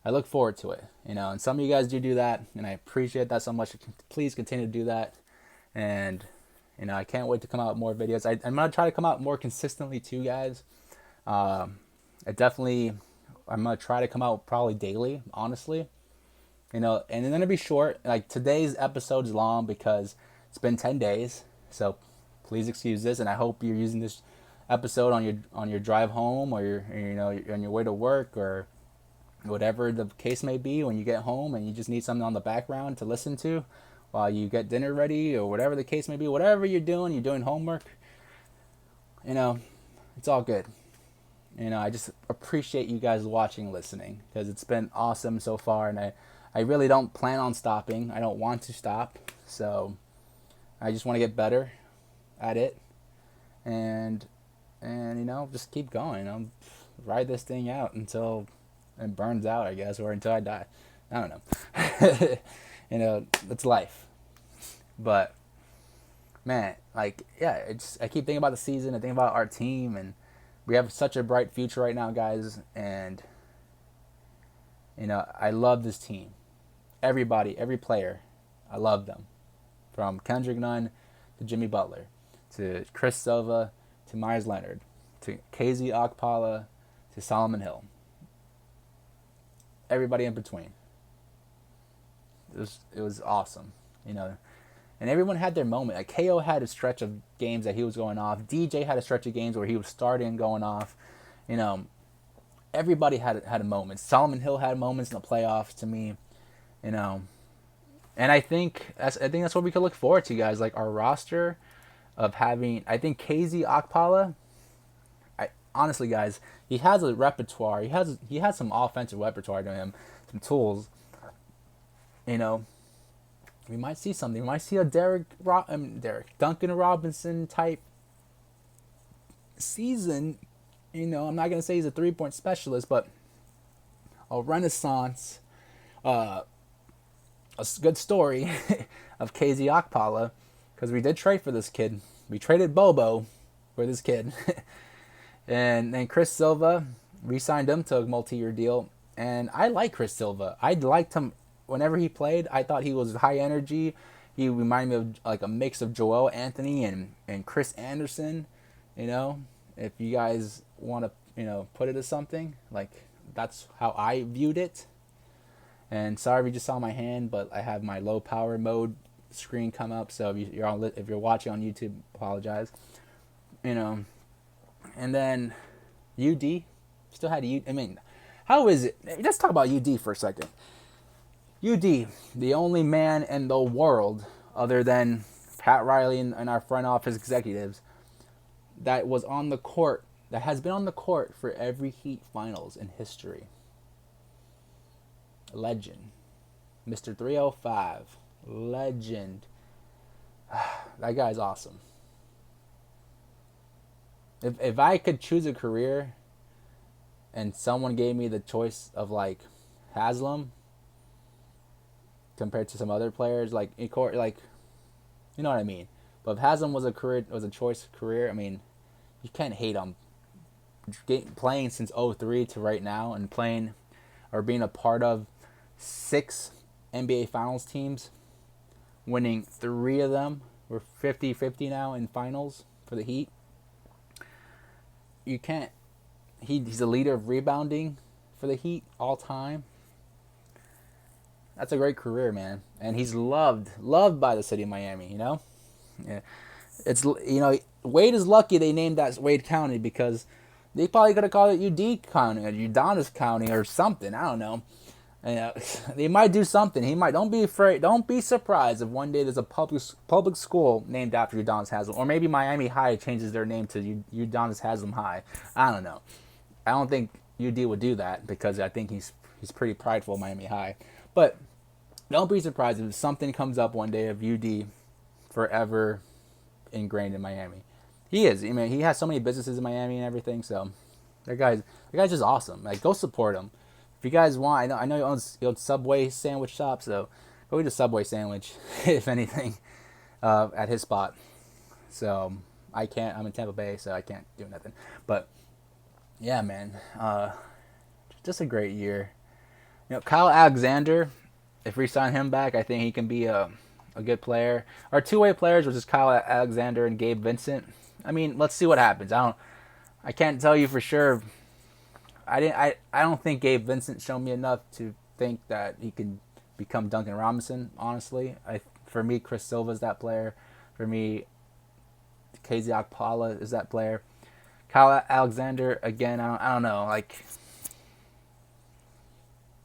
I look forward to it. And some of you guys do that, and I appreciate that so much. Please continue to do that. And, I can't wait to come out with more videos. I'm going to try to come out more consistently too, guys. I'm going to try to come out probably daily, honestly. And then it'll be short. Like, today's episode is long because it's been 10 days. So please excuse this, and I hope you're using this episode on your drive home, or you're on your way to work, or whatever the case may be. When you get home and you just need something on the background to listen to while you get dinner ready, or whatever the case may be. Whatever you're doing homework. It's all good. I just appreciate you guys watching, listening, because it's been awesome so far, and I really don't plan on stopping. I don't want to stop. So I just want to get better at it. And just keep going. Ride this thing out until it burns out, I guess, or until I die. I don't know. It's life. But, man, like, yeah, I keep thinking about the season. I think about our team, and we have such a bright future right now, guys. And, I love this team. Everybody, every player, I love them. From Kendrick Nunn to Jimmy Butler, to Chris Silva, to Myers Leonard, to KZ Okpala, to Solomon Hill. Everybody in between. it was awesome, you know. And everyone had their moment. Like KO had a stretch of games that he was going off. DJ had a stretch of games where he was starting and going off. You know, everybody had a moment. Solomon Hill had moments in the playoffs to me. You know, and I think that's what we could look forward to, guys. Like our roster of having, I think KZ Okpala. I honestly, guys, he has a repertoire. He has some offensive repertoire to him, some tools. You know, we might see something. We might see a Duncan Robinson type season. You know, I'm not gonna say he's a 3-point specialist, but a renaissance, uh, a good story of KZ Okpala, because we did trade for this kid. We traded Bobo for this kid, and then Chris Silva, we signed him to a multi-year deal, and I like Chris Silva. I liked him whenever he played. I thought he was high energy. He reminded me of like a mix of Joel Anthony and Chris Anderson. You know, if you guys want to, put it as something, like that's how I viewed it. And sorry if you just saw my hand, but I have my low power mode screen come up. So if you're watching on YouTube, apologize. You know, and then UD still had I mean, how is it? Let's talk about UD for a second. UD, the only man in the world other than Pat Riley and our front office executives that was on the court, that has been on the court for every Heat finals in history. Legend. Mr. 305. Legend. That guy's awesome. If I could choose a career and someone gave me the choice of like Haslam compared to some other players, like you know what I mean. But if Haslam was a choice career, I mean, you can't hate on playing since '03 to right now and playing or being a part of 6 NBA Finals teams, winning 3 of them. We're 50-50 now in finals for the Heat. You can't. He's a leader of rebounding for the Heat all time. That's a great career, man, and he's loved by the city of Miami. You know, yeah. It's Wade is lucky they named that Wade County, because they probably could have called it UD County or Udonis County or something. I don't know. They might do something. Don't be afraid. Don't be surprised if one day there's a public school named after Udonis Haslam, or maybe Miami High changes their name to Udonis Haslam High. I don't know. I don't think UD would do that, because I think he's pretty prideful of Miami High. But don't be surprised if something comes up one day of UD forever ingrained in Miami. He is. I mean, he has so many businesses in Miami and everything. So that guy's just awesome. Like, go support him. If you guys want, I know he owns Subway sandwich shop, so go eat a Subway sandwich, if anything, at his spot. So I can't. I'm in Tampa Bay, so I can't do nothing. But yeah, man, just a great year. Kyle Alexander, if we sign him back, I think he can be a good player. Our two-way players, which is Kyle Alexander and Gabe Vincent. I mean, let's see what happens. I can't tell you for sure. I don't think Gabe Vincent showed me enough to think that he can become Duncan Robinson, honestly. For me, Chris Silva is that player. For me, KZ Okpala is that player. Kyle Alexander, again, I don't know. Like,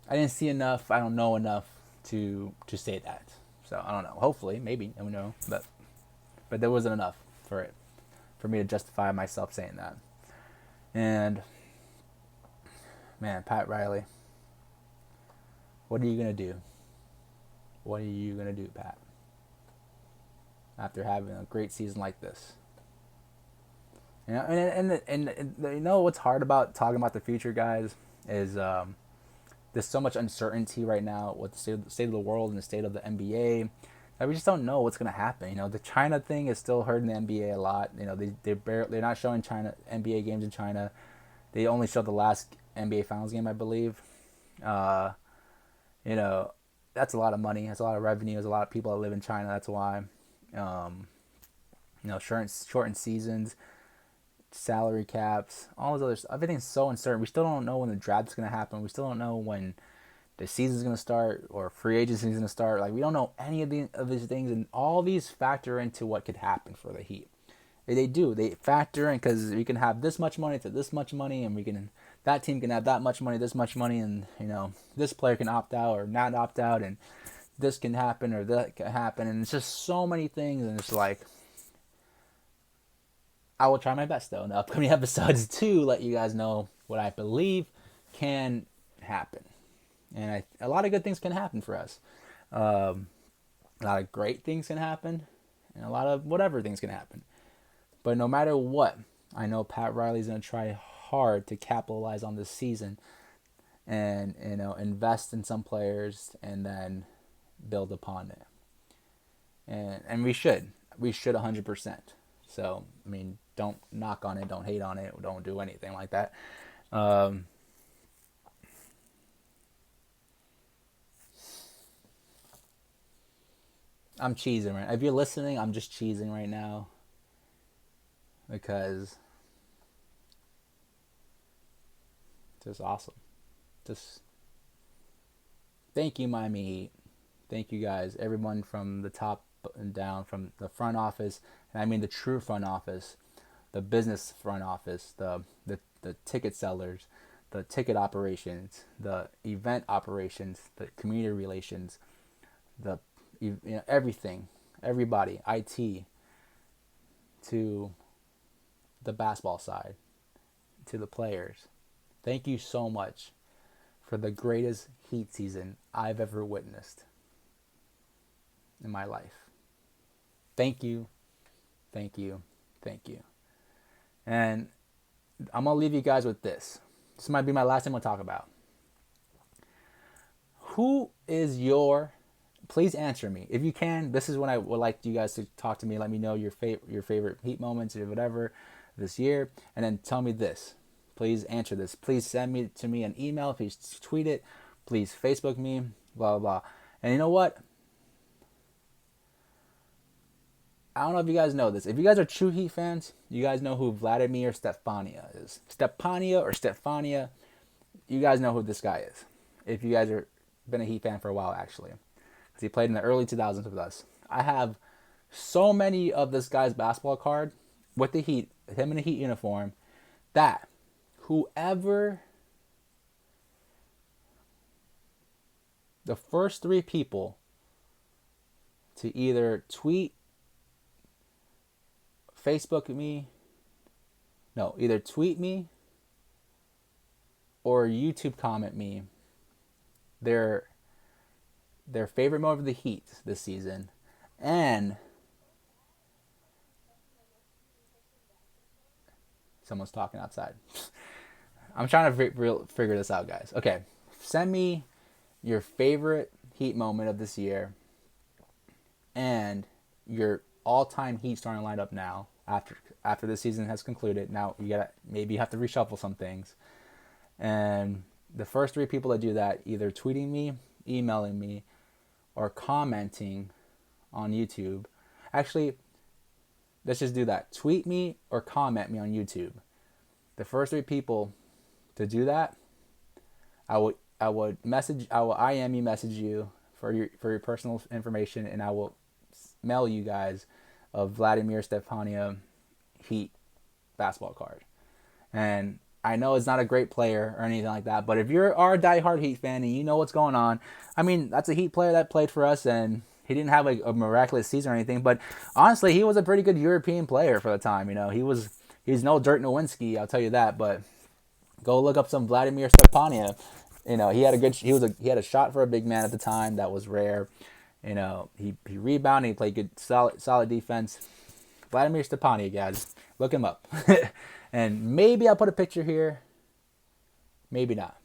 I didn't see enough. I don't know enough to say that. So I don't know. Hopefully, maybe, I don't know. But there wasn't enough for me to justify myself saying that. And man, Pat Riley, what are you gonna do? What are you gonna do, Pat? After having a great season like this, and you know what's hard about talking about the future, guys, is there's so much uncertainty right now with the state of the world and the state of the NBA that we just don't know what's gonna happen. The China thing is still hurting the NBA a lot. They're not showing China NBA games in China. They only showed the last NBA Finals game, I believe. That's a lot of money. That's a lot of revenue. There's a lot of people that live in China. That's why. Shortened seasons, salary caps, all those other stuff. Everything's so uncertain. We still don't know when the draft's going to happen. We still don't know when the season's going to start or free agency is going to start. Like, we don't know any of these things, and all these factor into what could happen for the Heat. They do. They factor in because we can have this much money to this much money, and that team can have that much money, this much money, and this player can opt out or not opt out, and this can happen or that can happen, and it's just so many things, and it's like I will try my best though in the upcoming episodes to let you guys know what I believe can happen, and a lot of good things can happen for us. A lot of great things can happen, and a lot of whatever things can happen. But no matter what, I know Pat Riley's going to try hard to capitalize on this season and invest in some players and then build upon it. And we should 100%. So, I mean, don't knock on it, don't hate on it, don't do anything like that. I'm cheesing right. If you're listening, I'm just cheesing right now because it's just awesome. Just thank you, Miami Heat. Thank you guys, everyone from the top and down, from the front office, and I mean the true front office, the business front office, the ticket sellers, the ticket operations, the event operations, the community relations, the everything, everybody, IT, to the basketball side, to the players. Thank you so much for the greatest Heat season I've ever witnessed in my life. Thank you, thank you, thank you. And I'm going to leave you guys with this. This might be my last thing I'm going to talk about. Who is please answer me. If you can, this is when I would like you guys to talk to me. Let me know your favorite Heat moments or whatever this year. And then tell me this. Please answer this. Please send me to me an email. Please tweet it. Please Facebook me. Blah, blah, blah. And you know what? I don't know if you guys know this. If you guys are true Heat fans, you guys know who Vladimir Stefania is. Stefania. You guys know who this guy is. If you guys are been a Heat fan for a while, actually. Because he played in the early 2000s with us. I have so many of this guy's basketball card with the Heat, him in a Heat uniform, that whoever the first three people to either tweet, Facebook me, either tweet me or YouTube comment me their favorite moment of the Heat this season, and someone's talking outside. I'm trying to figure this out, guys. Okay, send me your favorite Heat moment of this year and your all-time Heat starting lineup now after the season has concluded. Now maybe you have to reshuffle some things. And the first three people that do that, either tweeting me, emailing me, or commenting on YouTube. Actually, let's just do that. Tweet me or comment me on YouTube. The first three people to do that, I would IM you, message you for your personal information, and I will mail you guys a Vladimir Stefania Heat basketball card. And I know it's not a great player or anything like that, but if you're a diehard Heat fan and you know what's going on, I mean, that's a Heat player that played for us, and he didn't have a miraculous season or anything, but honestly, he was a pretty good European player for the time. He's no Dirk Nowitzki, I'll tell you that. But go look up some Vladimir Stefania. He had a shot for a big man at the time that was rare. He rebounded. He played good, solid defense. Vladimir Stefania, guys, look him up. And maybe I'll put a picture here. Maybe not.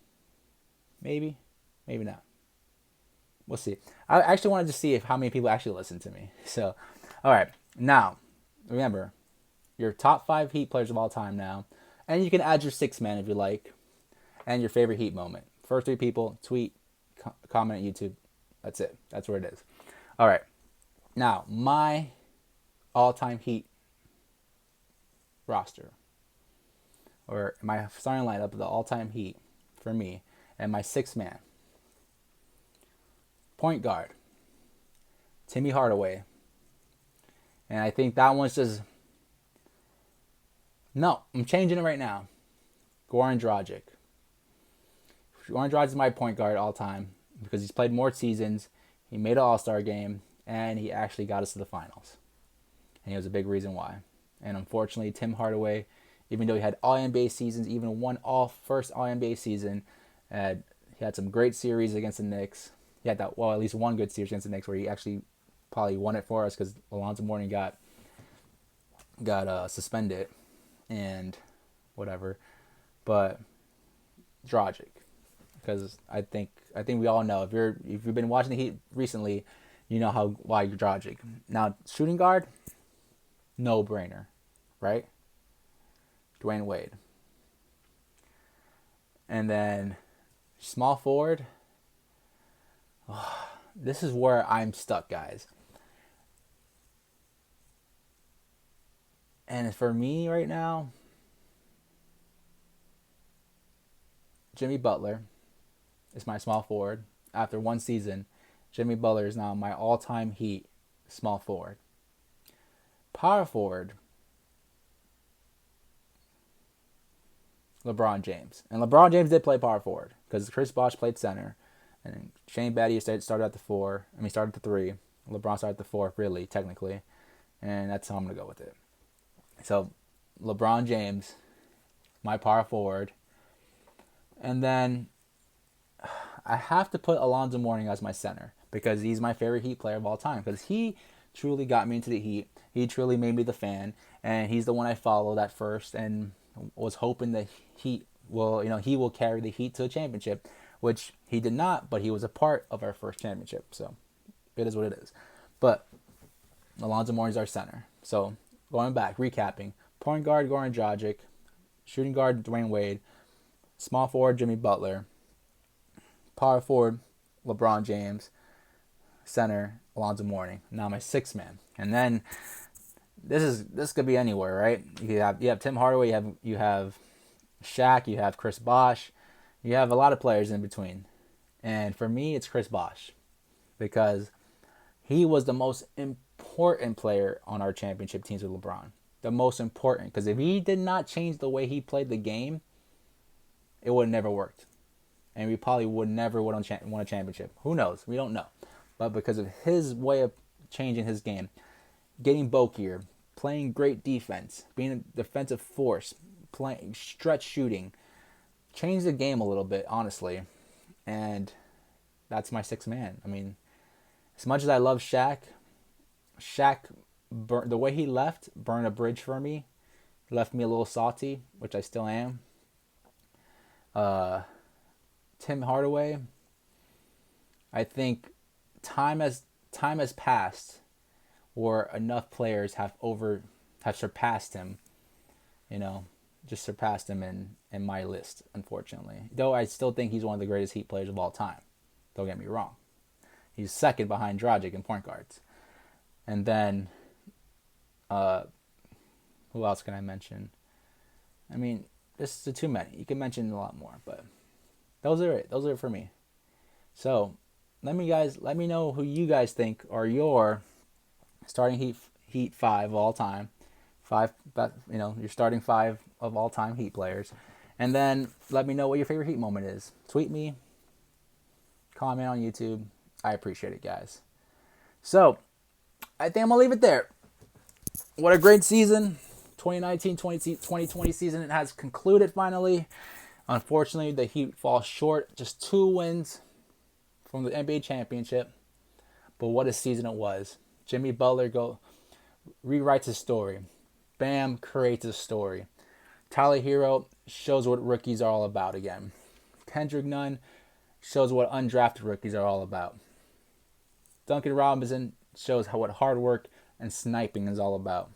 Maybe not. We'll see. I actually wanted to see how many people actually listen to me. So, all right. Now, remember, your top 5 Heat players of all time now. And you can add your 6th man if you like. And your favorite Heat moment. First 3 people, tweet, comment on YouTube. That's it. That's where it is. All right. Now, my all-time Heat roster, or my starting lineup of the all-time Heat for me, and my 6th man. Point guard, Timmy Hardaway. And I think that one's just... No, I'm changing it right now. Goran Dragic. Goran Dragic is my point guard all time because he's played more seasons, he made an All-Star game, and he actually got us to the finals. And he was a big reason why. And unfortunately, Tim Hardaway, even though he had All-NBA seasons, even won first All-NBA season, he had some great series against the Knicks. He had at least one good series against the Knicks where he actually probably won it for us because Alonzo Mourning got suspended and whatever. But Dragic, because I think we all know if you've been watching the Heat recently, you know why you're Dragic. Now shooting guard, no brainer, right? Dwayne Wade. And then small forward. This is where I'm stuck, guys. And for me right now, Jimmy Butler is my small forward. After one season, Jimmy Butler is now my all-time Heat small forward. Power forward, LeBron James. And LeBron James did play power forward because Chris Bosh played center. And Shane Battier started at the 4. Started at the 3. LeBron started at the 4, really, technically. And that's how I'm going to go with it. So, LeBron James, my power forward. And then I have to put Alonzo Mourning as my center because he's my favorite Heat player of all time. Because he truly got me into the Heat. He truly made me the fan. And he's the one I followed at first and was hoping that he will carry the Heat to a championship, which he did not, but he was a part of our first championship. So it is what it is. But Alonzo Mourning's our center. So going back, recapping. Point guard, Goran Dragic. Shooting guard, Dwayne Wade. Small forward, Jimmy Butler. Power forward, LeBron James. Center, Alonzo Mourning. Now my sixth man. And then this could be anywhere, right? You have Tim Hardaway, you have Shaq, you have Chris Bosh. You have a lot of players in between. And for me, it's Chris Bosh. Because he was the most important player on our championship teams with LeBron. The most important. Because if he did not change the way he played the game, it would have never worked. And we probably would never won a championship. Who knows? We don't know. But because of his way of changing his game, getting bulkier, playing great defense, being a defensive force, playing stretch shooting, changed the game a little bit, honestly. And that's my sixth man. I mean, as much as I love Shaq, the way he left, burned a bridge for me. Left me a little salty, which I still am. Tim Hardaway, I think time has passed where enough players have surpassed him, just surpassed him in my list, unfortunately. Though I still think he's one of the greatest Heat players of all time. Don't get me wrong. He's second behind Dragic in point guards. And then, who else can I mention? I mean, this is too many. You can mention a lot more, but those are it. Those are it for me. So, let me know who you guys think are your starting Heat 5 of all time. Your starting 5 of all time Heat players. And then let me know what your favorite Heat moment is. Tweet me. Comment on YouTube. I appreciate it, guys. So, I think I'm going to leave it there. What a great season. 2019-2020 season. It has concluded finally. Unfortunately, the Heat fall short. Just 2 wins from the NBA championship. But what a season it was. Jimmy Butler rewrites his story. Bam creates a story. Tyler Hero shows what rookies are all about again. Kendrick Nunn shows what undrafted rookies are all about. Duncan Robinson shows what hard work and sniping is all about.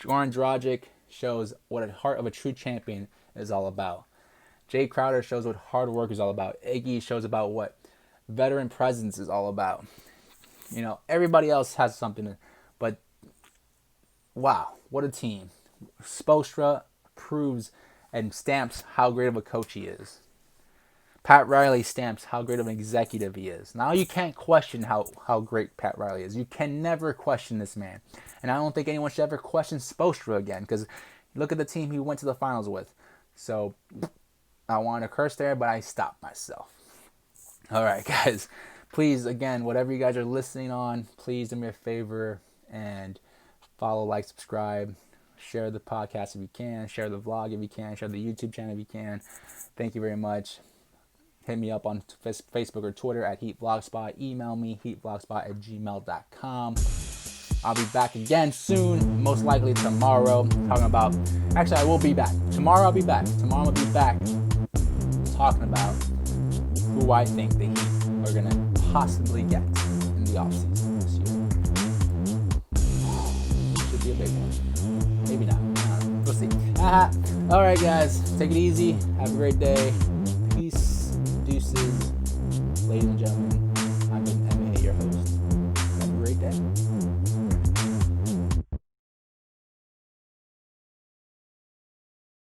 Goran Dragic shows what a heart of a true champion is all about. Jay Crowder shows what hard work is all about. Iggy shows about what veteran presence is all about. Everybody else has something, but wow, what a team. Spoelstra proves and stamps how great of a coach he is. Pat Riley stamps how great of an executive he is. Now you can't question how great Pat Riley is. You can never question this man. And I don't think anyone should ever question Spoelstra again, because look at the team he went to the finals with. So I wanted to curse there, but I stopped myself. All right, guys. Please, again, whatever you guys are listening on, please do me a favor and follow, like, subscribe, share the podcast if you can, share the vlog if you can, share the YouTube channel if you can. Thank you very much. Hit me up on Facebook or Twitter at HeatVlogspot. Email me, heatVlogspot@gmail.com. I'll be back again soon, most likely tomorrow, talking about... Actually, I will be back. Tomorrow I'll be back. Tomorrow I'll be back talking about who I think the Heat are going to possibly get in the offseason this year. Should be a big one. Maybe not. We'll see. All right, guys. Take it easy. Have a great day. Peace. Deuces. Ladies and gentlemen.